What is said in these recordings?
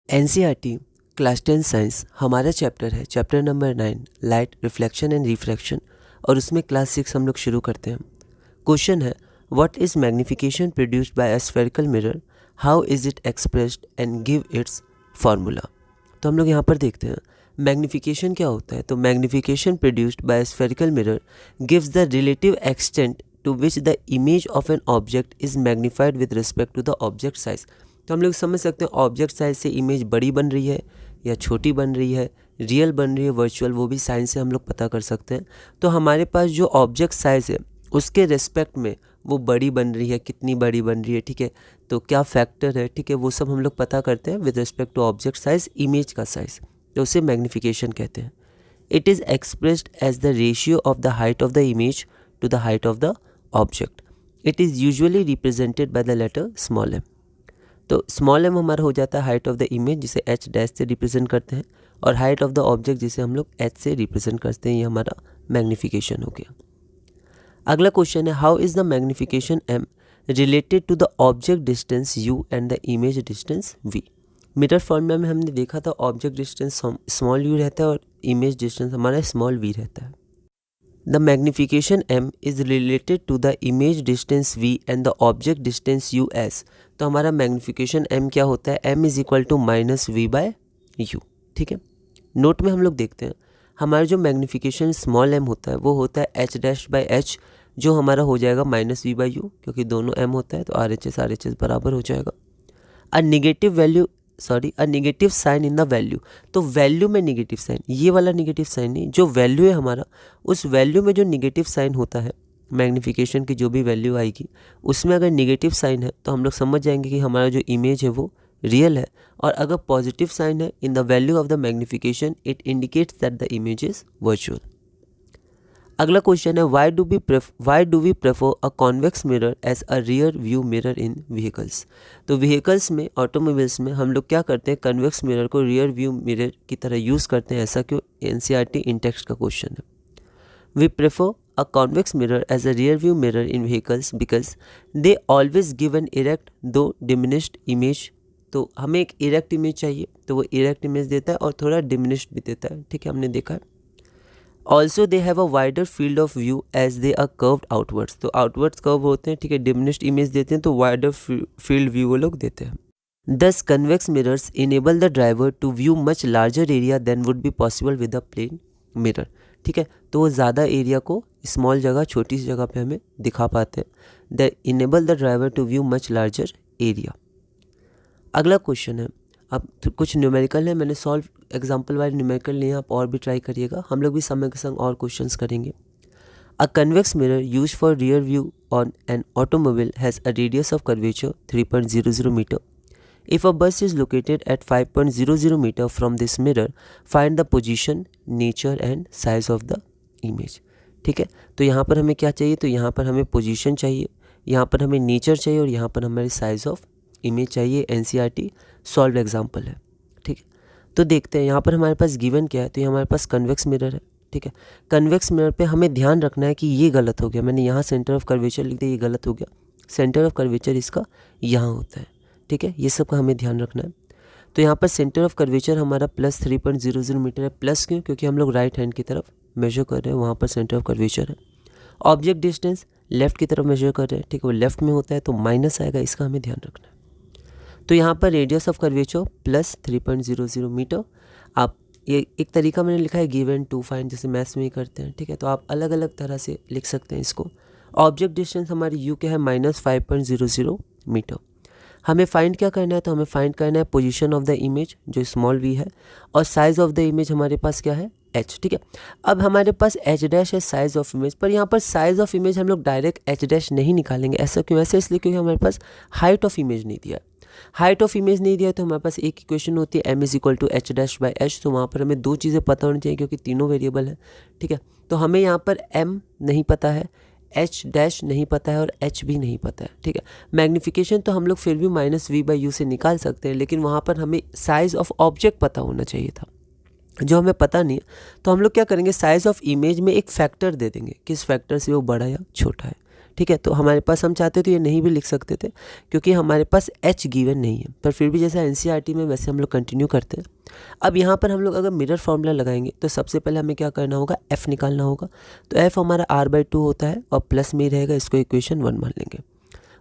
NCERT class 10 science हमारा chapter है, chapter number 9 light reflection and refraction, और उसमें क्लास 6 हम लोग शुरू करते हैं। क्वेश्चन है, what is magnification produced by a spherical mirror, how is it expressed and give its formula. तो हम लोग यहाँ पर देखते हैं मैग्नीफिकेशन क्या होता है। तो magnification produced by a spherical mirror gives the relative extent to which the image of an object is magnified with respect to the object size. तो हम लोग समझ सकते हैं ऑब्जेक्ट साइज से इमेज बड़ी बन रही है या छोटी बन रही है, रियल बन रही है, वर्चुअल, वो भी साइंस से हम लोग पता कर सकते हैं। तो हमारे पास जो ऑब्जेक्ट साइज है उसके रिस्पेक्ट में वो बड़ी बन रही है, कितनी बड़ी बन रही है, ठीक है, तो क्या फैक्टर है, ठीक है, वो सब हम लोग पता करते हैं with respect to object size, image का साइज, तो उसे मैग्नीफिकेशन कहते हैं। It is expressed as the ratio of the height of the image to the height of the object. It is usually represented by the letter small m. तो small m हमारा हो जाता है height of the image, जिसे H dash से represent करते हैं, और हाइट ऑफ द ऑब्जेक्ट जिसे हम लोग एच से रिप्रेजेंट करते हैं। ये हमारा मैग्नीफिकेशन हो गया। अगला क्वेश्चन है, how is the magnification m related to the object distance u and the image distance v. Mirror formula में हमने देखा था ऑब्जेक्ट डिस्टेंस स्मॉल यू रहता है और इमेज डिस्टेंस हमारा स्मॉल वी रहता है। The magnification m is related to the image distance v and the object distance u s। तो हमारा मैग्नीफिकेशन m क्या होता है, m is equal to minus v by u. ठीक है, नोट में हम लोग देखते हैं हमारा जो मैग्नीफिकेशन स्मॉल m होता है वो होता है h डैश बाय h, जो हमारा हो जाएगा माइनस वी बाई यू, क्योंकि दोनों m होता है तो आर एच एस बराबर हो जाएगा। A negative sign in the value. तो वैल्यू में नेगेटिव साइन, ये वाला नेगेटिव साइन नहीं, जो वैल्यू है हमारा उस वैल्यू में जो नेगेटिव साइन होता है, मैग्नीफिकेशन की जो भी वैल्यू आएगी उसमें अगर नेगेटिव साइन है तो हम लोग समझ जाएंगे कि हमारा जो इमेज है वो रियल है, और अगर पॉजिटिव साइन है in the value of the magnification it indicates that the image is virtual. अगला क्वेश्चन है, why do we prefer a convex mirror as a rear view mirror in vehicles. तो vehicles में, automobiles में हम लोग क्या करते हैं, कन्वेक्स मिरर को रियर व्यू मिरर की तरह यूज़ करते हैं। ऐसा क्यों, एनसीईआरटी इन टेक्स्ट का क्वेश्चन है। We prefer a convex mirror as a rear view mirror in vehicles because they always give an erect दो डिमिनिश्ड इमेज। तो हमें एक इरेक्ट इमेज चाहिए तो वो इरेक्ट इमेज देता है और थोड़ा डिमिनिश्ड भी देता है, ठीक है, हमने देखा है। Also they have a wider field of view as they are curved outwards. तो आउटवर्ड्स कर्व होते हैं, ठीक है, डिमिनिश्ड इमेज देते हैं तो वाइडर फील्ड व्यू वो लोग देते हैं। Thus convex mirrors enable the driver to view much larger area than would be possible with a plane mirror. ठीक है, तो वो ज़्यादा एरिया को स्मॉल जगह, छोटी सी जगह पे हमें दिखा पाते हैं। The enable the driver to view much larger area. अगला क्वेश्चन है, अब कुछ न्यूमेरिकल है, मैंने सॉल्व एग्जाम्पल वाले न्यूमेरिकल लिए, आप और भी ट्राई करिएगा, हम लोग भी समय के संग और क्वेश्चंस करेंगे। A convex mirror use for rear view on an automobile has a radius of curvature 3.00 metre. If a bus is located at 5.00 metre from this mirror, find the position, nature and size of the image. ठीक है, तो यहाँ पर हमें क्या चाहिए, तो यहाँ पर हमें पोजीशन चाहिए, यहाँ पर हमें नेचर चाहिए, और यहाँ पर हमारी साइज ऑफ इमेज चाहिए। एनसीईआरटी सॉल्व एग्जाम्पल है। ठीक है, तो देखते हैं यहाँ पर हमारे पास गिवन क्या है, तो ये हमारे पास कन्वेक्स मिरर है। ठीक है, कन्वेक्स मिरर पे हमें ध्यान रखना है कि ये गलत हो गया, मैंने यहाँ सेंटर ऑफ कर्वेचर लिख दिया, ये गलत हो गया, सेंटर ऑफ कर्वेचर इसका यहाँ होता है। ठीक है, ये सब का हमें ध्यान रखना है। तो यहाँ पर सेंटर ऑफ कर्वेचर हमारा प्लस 3.00 मीटर है। प्लस क्यों, क्योंकि हम लोग राइट हैंड की तरफ मेजर कर रहे हैं, वहाँ पर सेंटर ऑफ कर्वेचर है। ऑब्जेक्ट डिस्टेंस लेफ्ट की तरफ मेजर कर रहे हैं, ठीक है, वो लेफ्ट में होता है तो माइनस आएगा, इसका हमें ध्यान रखना है। तो यहाँ पर radius of curvature plus 3.00 metre. आप ये एक तरीका मैंने लिखा है गिवन टू फाइंड, जैसे मैथ्स में ही करते हैं, ठीक है, तो आप अलग अलग तरह से लिख सकते हैं इसको। ऑब्जेक्ट डिस्टेंस हमारी यू क्या है, माइनस 5.00 मीटर। हमें फाइंड क्या करना है, तो हमें फाइंड करना है पोजीशन ऑफ द इमेज जो स्मॉल वी है, और साइज ऑफ द इमेज हमारे पास क्या है, एच। ठीक है, अब हमारे पास एच डैश है साइज ऑफ इमेज, पर यहाँ पर साइज ऑफ इमेज हम लोग डायरेक्ट एच डैश नहीं निकालेंगे। ऐसा क्यों, ऐसे इसलिए क्योंकि हमारे पास हाइट ऑफ इमेज नहीं दिया है। हाइट ऑफ इमेज नहीं दिया तो हमारे पास एक इक्वेशन होती है, M is equal to H dash by H. तो वहाँ पर हमें दो चीज़ें पता होनी चाहिए क्योंकि तीनों वेरिएबल है। ठीक है, तो हमें यहाँ पर एम नहीं पता है, एच डैश नहीं पता है, और एच भी नहीं पता है। ठीक है, मैग्नीफिकेशन तो हम लोग फिर भी माइनस वी बाई यू से निकाल सकते हैं, लेकिन वहाँ पर हमें साइज़ ऑफ ऑब्जेक्ट पता होना चाहिए था, जो हमें पता नहीं है। तो हम लोग क्या करेंगे, साइज़ ऑफ इमेज में एक फैक्टर दे देंगे, किस फैक्टर से वो बड़ा या छोटा है। ठीक है। तो हमारे पास हम चाहते तो ये नहीं भी लिख सकते थे क्योंकि हमारे पास h गिवन नहीं है, पर फिर भी जैसा एनसीईआरटी में वैसे हम लोग कंटिन्यू करते हैं। अब यहाँ पर हम लोग अगर मिरर फॉर्मूला लगाएंगे तो सबसे पहले हमें क्या करना होगा, f निकालना होगा। तो f हमारा r/2 होता है और प्लस में ही रहेगा, इसको इक्वेशन 1 मान लेंगे।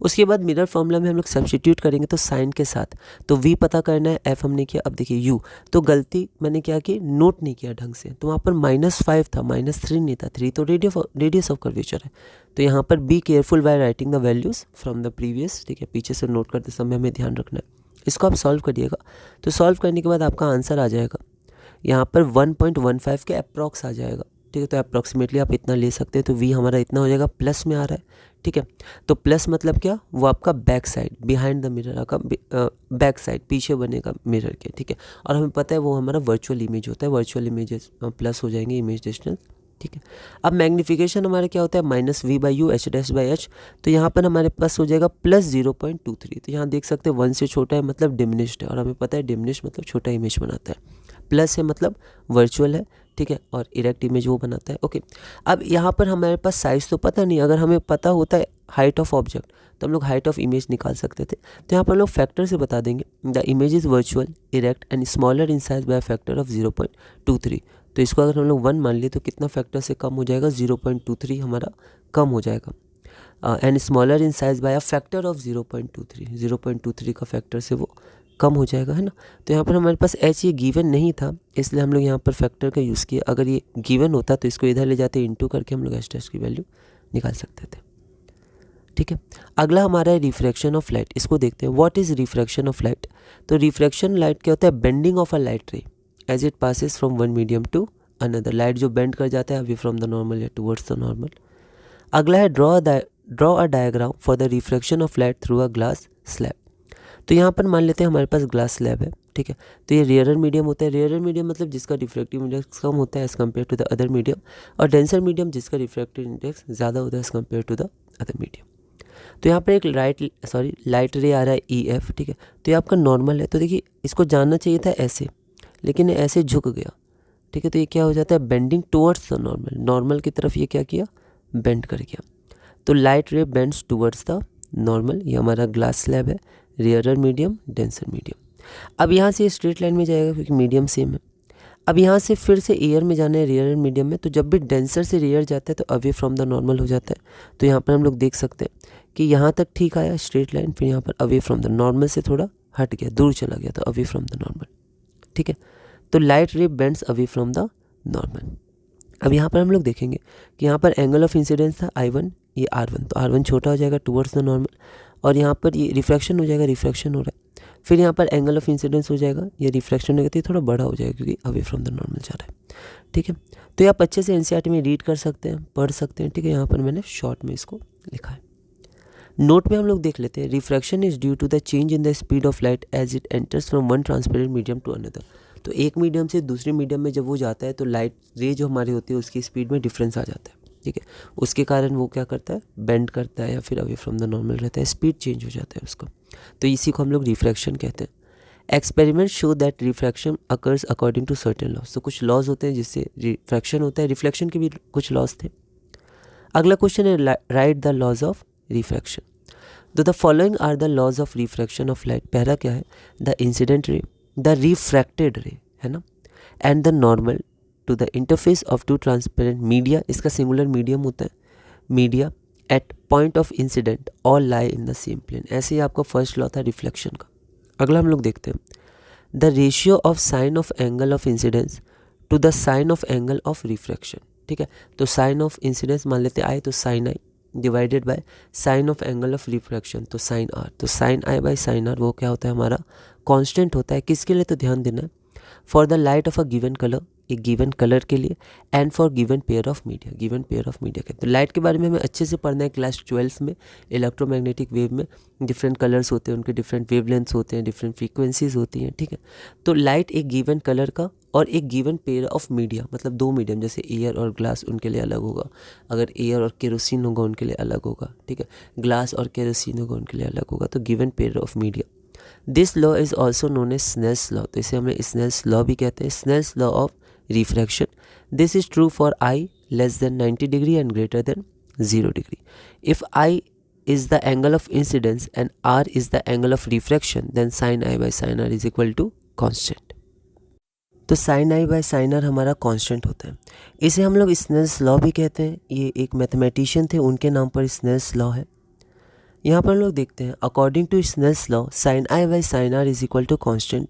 उसके बाद मिरर फॉर्मूला में हम लोग सब्स्टिट्यूट करेंगे तो साइन के साथ, तो v पता करना है, f हमने किया। अब देखिए u, तो गलती मैंने क्या की, नोट नहीं किया ढंग से, तो वहाँ पर -5 था, -3 नहीं था, 3 तो रेडियस ऑफ कर्वेचर है। तो यहाँ पर be careful by writing the values from the previous, ठीक है, पीछे से नोट करते समय हमें ध्यान रखना है। इसको आप सॉल्व करिएगा, तो सॉल्व करने के बाद आपका आंसर आ जाएगा यहाँ पर 1.15 के अप्रॉक्स आ जाएगा, ठीक है। तो अप्रॉक्सीमेटली आप इतना ले सकते हैं, तो v हमारा इतना हो जाएगा, प्लस में आ रहा है, ठीक है। तो प्लस मतलब क्या, वो आपका back side, behind the mirror, आपका बैक साइड, पीछे बनेगा मिरर के, ठीक है। और हमें पता है वो हमारा वर्चुअल इमेज होता है, वर्चुअल इमेजेस प्लस हो जाएंगे इमेज डिस्टेंस, ठीक है। अब मैग्नीफिकेशन हमारा क्या होता है, -v/u h'/h, तो यहाँ पर हमारे पास हो जाएगा +0.23। तो यहाँ देख सकते हैं 1 से छोटा है मतलब डिमिनिश्ड है, और हमें पता है डिमिनिश्ड मतलब छोटा इमेज बनाता है, प्लस है मतलब वर्चुअल है, ठीक है, और इरेक्ट इमेज वो बनाता है, ओके। अब यहाँ पर हमारे पास साइज़ तो पता नहीं, अगर हमें पता होता है हाइट ऑफ ऑब्जेक्ट तो हम लोग हाइट ऑफ इमेज निकाल सकते थे। तो यहाँ पर हम लोग फैक्टर से बता देंगे, the image is virtual, erect and smaller in size by factor of 0.23। तो इसको अगर हम लोग 1 मान लिए तो कितना फैक्टर से कम हो जाएगा, 0.23 हमारा कम हो जाएगा, and smaller in size by a factor of 0.23 का फैक्टर से वो कम हो जाएगा, है ना। तो यहाँ पर हमारे पास h ये गिवन नहीं था, इसलिए हम लोग यहाँ पर फैक्टर का यूज़ किया। अगर ये गिवन होता तो इसको इधर ले जाते, इंटू करके हम लोग h' की वैल्यू निकाल सकते थे, ठीक है। अगला हमारा है रिफ्रैक्शन ऑफ लाइट, इसको देखते हैं। What is refraction of light? तो रिफ्रैक्शन लाइट क्या होता है, bending of a light ray as it passes from one medium to another. Light जो बेंड कर जाता है अवे फ्रॉम द नॉर्मल या टूवर्ड्स द नॉर्मल। अगला है draw a diagram for the refraction of light through a glass slab. तो यहाँ पर मान लेते हैं हमारे पास ग्लास स्लैब है, ठीक है। तो ये रेयरर मीडियम होता है, रेयरर मीडियम मतलब जिसका रिफ्रैक्टिव इंडेक्स कम होता है as compare to the other medium, और डेंसर मीडियम जिसका रिफ्रैक्टिव इंडेक्स ज़्यादा होता है as compare to the other medium. तो यहाँ पर एक लाइट रे आ रहा है EF, ठीक है। तो ये आपका नॉर्मल है, तो देखिए इसको जानना चाहिए था ऐसे, लेकिन ये ऐसे झुक गया, ठीक है। तो ये क्या हो जाता है, bending towards the normal, normal की तरफ ये क्या किया, बेंड कर गया। तो light ray bends towards the normal, ये हमारा ग्लास स्लैब है, रेयरर मीडियम, डेंसर मीडियम। अब यहाँ से स्ट्रेट लाइन में जाएगा क्योंकि मीडियम सेम है। अब यहाँ से फिर से एयर में जाना है रेयरर मीडियम में, तो जब भी डेंसर से रेयर जाता है तो अवे फ्रॉम द नॉर्मल हो जाता है। तो यहाँ पर हम लोग देख सकते हैं कि यहाँ तक ठीक आया स्ट्रेट लाइन, फिर यहाँ पर अवे फ्रॉम द नॉर्मल से थोड़ा हट गया, दूर चला गया, तो अवे फ्रॉम द नॉर्मल, ठीक है। तो light ray bends away from the normal. अब यहाँ पर हम लोग देखेंगे कि यहाँ पर एंगल ऑफ इंसिडेंस था I1, ये R1, तो R1 छोटा हो जाएगा टुवर्ड्स द नॉर्मल, और यहाँ पर ये रिफ्रैक्शन हो जाएगा, रिफ्रैक्शन हो रहा है। फिर यहाँ पर एंगल ऑफ इंसिडेंस हो जाएगा, ये रिफ्रैक्शन होगा तो थोड़ा बड़ा हो जाएगा क्योंकि अवे फ्रॉम द नॉर्मल जा रहा है, ठीक है। तो ये आप अच्छे से एनसीईआरटी में रीड कर सकते हैं, पढ़ सकते हैं, ठीक है। यहाँ पर मैंने शॉर्ट में इसको लिखा है। नोट में हम लोग देख लेते हैं, refraction is due to the change in the speed of light as it enters from one transparent medium to another. तो एक मीडियम से दूसरे मीडियम में जब वो जाता है तो लाइट रे जो हमारी होती है उसकी स्पीड में डिफरेंस आ जाता है, ठीक है। उसके कारण वो क्या करता है, बेंड करता है या फिर अवे फ्रॉम द नॉर्मल रहता है, स्पीड चेंज हो जाता है उसको, तो इसी को हम लोग रिफ्रैक्शन कहते हैं। Experiment show that refraction occurs according to certain laws. तो कुछ लॉज होते हैं जिससे रिफ्रैक्शन होता है, रिफ्लेक्शन के भी कुछ लॉज थे। अगला क्वेश्चन है, write the laws of refraction. तो the following are the laws of refraction of light. पहला क्या है, the incident ray, the refracted ray, है ना, and the normal to the interface of two transparent media, इसका singular medium होता है, media at point of incidence all lie in the same plane. ऐसे ही आपका फर्स्ट लॉ था reflection का। अगला हम लोग देखते हैं, the ratio of sine of angle of incidence to the sine of angle of refraction, ठीक है। तो साइन ऑफ इंसिडेंस मान लेते आई, तो sine I divided by sine of angle of refraction, तो साइन आर। तो sine I by sine R वो क्या होता है, हमारा कांस्टेंट होता है। किसके लिए, तो ध्यान देना है, for the light of a given colour, एक गिवन कलर के लिए, and for given pair of media, given pair of media के। तो लाइट के बारे में हमें अच्छे से पढ़ना है क्लास 12 में। इलेक्ट्रोमैग्नेटिक वेव में डिफरेंट कलर्स होते हैं, उनके डिफरेंट वेवलेंथ्स होते हैं, डिफरेंट फ्रीक्वेंसीज होती हैं, ठीक है। तो लाइट एक गिवन कलर का और एक गिवन पेयर ऑफ मीडिया, मतलब दो मीडियम, जैसे एयर और ग्लास, उनके लिए अलग होगा। अगर एयर और केरोसिन होगा उनके लिए अलग होगा, ठीक है। ग्लास और केरोसिन होगा उनके लिए अलग होगा। तो given pair of media, this law is also known as Snell's law. तो इसे हमें स्नेल्स लॉ भी कहते हैं, Snell's law of refraction. This is true for I less than 90 degree and greater than 0 degree. If I is the angle of incidence and r is the angle of refraction, then sin I by sin r is equal to constant। तो sin I by sin r हमारा constant होता है। इसे हम लोग Snell's law भी कहते हैं। ये एक मैथमेटिशियन थे, उनके नाम पर स्नेल्स लॉ है। यहाँ पर हम लोग देखते हैं, according to Snell's law sin I by sin r is equal to constant।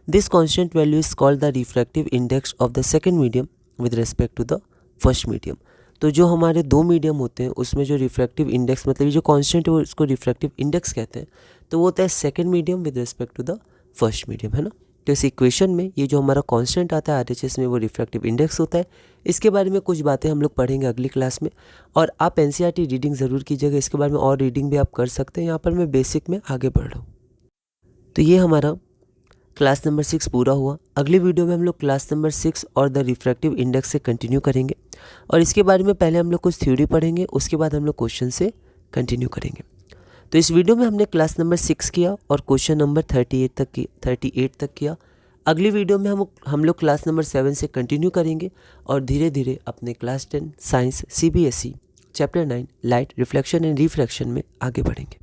This constant value is called the refractive index of the second medium with respect to the first medium. तो जो हमारे दो medium होते हैं उसमें जो refractive index, मतलब ये जो कांस्टेंट है वो उसको रिफ्रैक्टिव इंडेक्स कहते हैं, तो वो होता है second medium with respect to the first medium, है ना। तो इस इक्वेशन में ये जो हमारा कांस्टेंट आता है RHS में, वो रिफ्रैक्टिव इंडेक्स होता है। इसके बारे में कुछ बातें हम लोग पढ़ेंगे अगली क्लास में, और आप NCERT रीडिंग ज़रूर कीजिएगा। इसके बारे में और रीडिंग भी आप कर सकते हैं। यहाँ पर मैं बेसिक में आगे बढ़ रहा हूँ। तो ये हमारा क्लास नंबर 6 पूरा हुआ। अगली वीडियो में हम लोग क्लास नंबर 6 और द रिफ्रैक्टिव इंडेक्स से कंटिन्यू करेंगे, और इसके बारे में पहले हम लोग कुछ थ्योरी पढ़ेंगे, उसके बाद हम लोग क्वेश्चन से कंटिन्यू करेंगे। तो इस वीडियो में हमने क्लास नंबर 6 किया और क्वेश्चन नंबर 38 तक किया। अगली वीडियो में हम लोग क्लास नंबर 7 से कंटिन्यू करेंगे और धीरे धीरे अपने class 10 science CBSE chapter 9 light, reflection and refraction में आगे बढ़ेंगे।